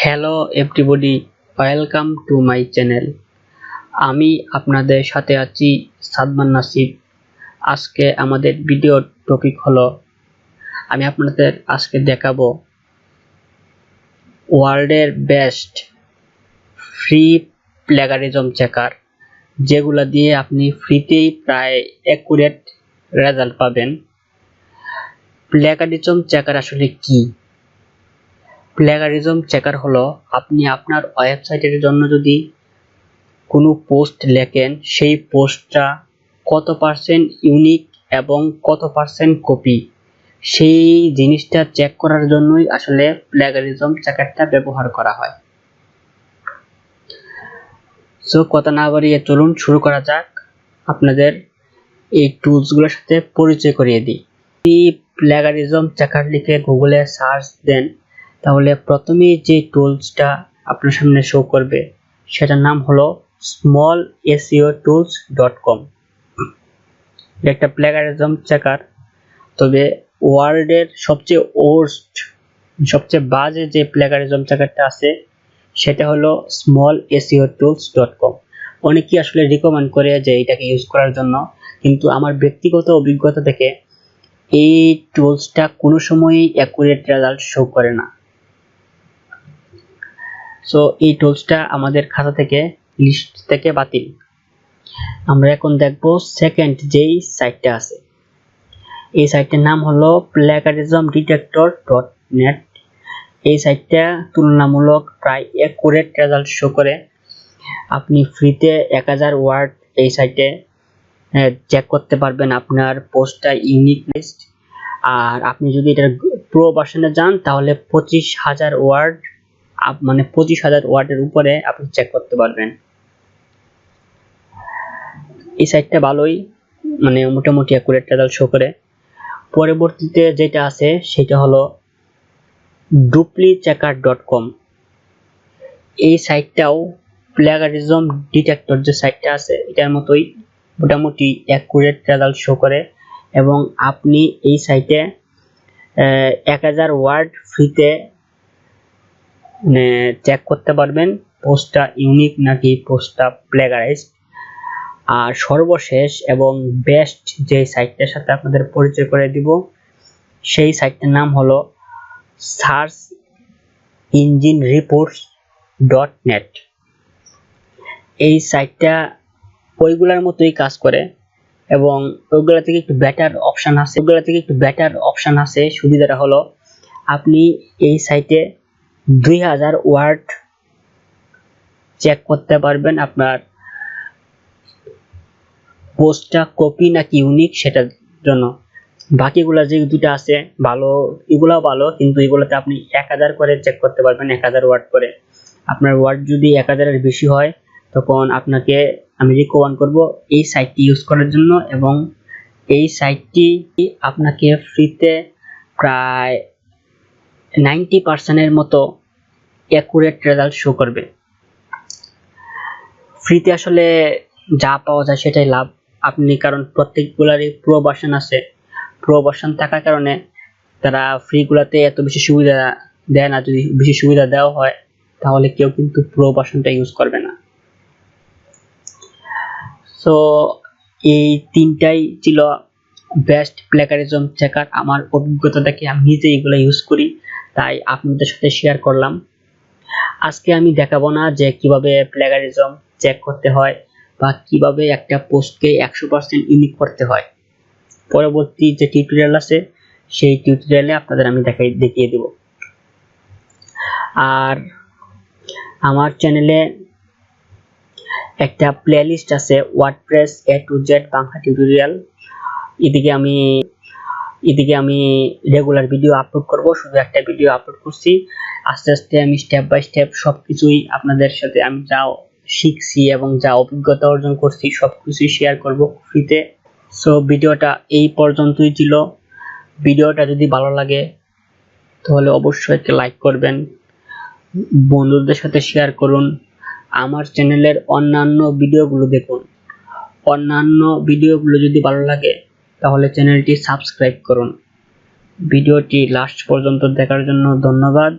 Hello everybody, welcome to my channel. আমি আপনাদের সাথে আছি সাদমান নাসিব। আজকে আমাদের ভিডিওর টপিক হলো, আমি আপনাদের আজকে দেখাবো ওয়ার্ল্ডের বেস্ট ফ্রি প্লেগারিজম চেকার, যেগুলো দিয়ে আপনি ফ্রিতেই প্রায় অ্যাকুরেট রেজাল্ট পাবেন। প্লেগারিজম চেকার আসলে কি? প্লেগারিজম চেকার হলো, আপনি আপনার ওয়েবসাইটের জন্য যদি কোনো পোস্ট লেখেন, সেই পোস্টটা কত পার্সেন্ট ইউনিক এবং কত পার্সেন্ট কপি, সেই জিনিসটা চেক করার জন্যই আসলে প্লেগারিজম চেকারটা ব্যবহার করা হয়। সো কথা না বাড়িয়ে চলুন শুরু করা যাক। আপনাদের এই টুলসগুলোর সাথে পরিচয় করিয়ে দিই। যদি প্লেগারিজম চেকার লিখে গুগলে সার্চ দেন, তাহলে প্রথমেই যে টুলসটা আপনার সামনে শো করবে সেটার নাম হলো smallseotools.com। এটা একটা প্লেগারিজম চেকার, তবে ওয়ার্ল্ডের সবচেয়ে বাজে যে প্লেগারিজম চেকারটা আছে সেটা হলো smallseotools.com। অনেকেই আসলে রিকমেন্ড করে যে এটাকে ইউজ করার জন্য, কিন্তু আমার ব্যক্তিগত অভিজ্ঞতা থেকে এই টুলসটা কোনো সময়ই অ্যাকুরেট রেজাল্ট শো করে না। সো এই টুলসটা আমাদের খাতা থেকে লিস্ট থেকে বাতিল। আমরা এখন দেখব সেকেন্ড যেই সাইটটা আছে। এই সাইটটার নাম হলো plagiarismdetector.net। এই সাইটটা তুলনামূলক প্রায় অ্যাকুরেট রেজাল্ট শো করে। আপনি ফ্রিতে 1000 ওয়ার্ড এই সাইটে চেক করতে পারবেন আপনার পোস্টটা ইউনিকনেস। আর আপনি যদি এটার প্রো ভার্সনে যান, তাহলে 25000 ওয়ার্ড, মানে 25000 ওয়ার্ডের উপরে আপনি চেক করতে পারবেন। এই সাইটটা ভালোই, মানে মোটামুটি অ্যাকুরেট রেজাল্ট শো করে। পরবর্তীতে যেটা আছে সেটা হলো duplicchecker.com। এই সাইটটাও প্লেগারিজম ডিটেক্টর যে সাইটটা আছে এটার মতোই মোটামুটি অ্যাকুরেট রেজাল্ট শো করে, এবং আপনি এই সাইটে 1000 ওয়ার্ড ফ্রিতে চেক করতে পারবেন পোস্টটা ইউনিক নাকি পোস্টটা প্লেগারাইজড। আর সর্বশেষ এবং বেস্ট যে সাইটটার সাথে আপনাদের পরিচয় করে দিব, সেই সাইটটার নাম হলো searchenginereports.net। এই সাইটটা ওইগুলোর মতোই কাজ করে, এবং ওইগুলা থেকে একটু বেটার অপশন আছে। সুবিধাটা হলো, আপনি এই সাইটে 2000 ওয়ার্ড চেক করতে পারবেন আপনার পোস্টটা কপি নাকি ইউনিক সেটার জন্য। বাকিগুলা যে দুটো আছে ভালো, এগুলাও ভালো, কিন্তু এগুলোতে আপনি 1000 করে চেক করতে পারবেন, 1000 ওয়ার্ড করে। আপনার ওয়ার্ড যদি 1000 এর বেশি হয়, তখন আপনাকে আমি রিকমেন্ড করব এই সাইটটি ইউজ করার জন্য, এবং এই সাইটটি আপনাকে ফ্রিতে প্রায় 90% এর মতো অ্যাকুরেট রেজাল্ট শো করবে। ফ্রিতে আসলে যা পাওয়া যায় সেটাই লাভ আপনি, কারণ প্রত্যেকগুলারই প্রো ভার্সন আছে। প্রো ভার্সন থাকার কারণে তারা ফ্রিগুলাতে এত বেশি সুবিধা দেয় না। যদি বেশি সুবিধা দেওয়া হয়, তাহলে কেউ কিন্তু প্রো ভার্সনটা ইউজ করবে না। সো এই তিনটাই ছিল বেস্ট প্লেগারিজম চেকার। আমার অভিজ্ঞতা থেকে আমি নিজে এগুলো ইউজ করি, তাই আপনাদের সাথে শেয়ার করলাম। আজকে আমি দেখাবো না যে কিভাবে প্লেগারিজম চেক করতে হয় বা কিভাবে একটা পোস্টকে 100% ইউনিক করতে হয়। পরবর্তী যে টিউটোরিয়াল আছে সেই টিউটোরিয়ালে আপনাদের আমি দেখিয়ে দেব। আর আমার চ্যানেলে একটা প্লেলিস্ট আছে, WordPress A to Z Bangla tutorial. এদিকে আমি রেগুলার ভিডিও আপলোড করব। শুধু একটা ভিডিও আপলোড করছি, আস্তে আস্তে আমি স্টেপ বাই স্টেপ সবকিছুই আপনাদের সাথে আমি যা শিখছি এবং যা অভিজ্ঞতা অর্জন করছি সবকিছুই শেয়ার করব ফ্রিতে। সো ভিডিওটা এই পর্যন্তই ছিল। ভিডিওটা যদি ভালো লাগে তাহলে অবশ্যই একটা লাইক করবেন, বন্ধুদের সাথে শেয়ার করুন। আমার চ্যানেলের অন্যান্য ভিডিওগুলো দেখুন। অন্যান্য ভিডিওগুলো যদি ভালো লাগে তাহলে চ্যানেলটি সাবস্ক্রাইব করুন। ভিডিওটি লাস্ট পর্যন্ত দেখার জন্য ধন্যবাদ।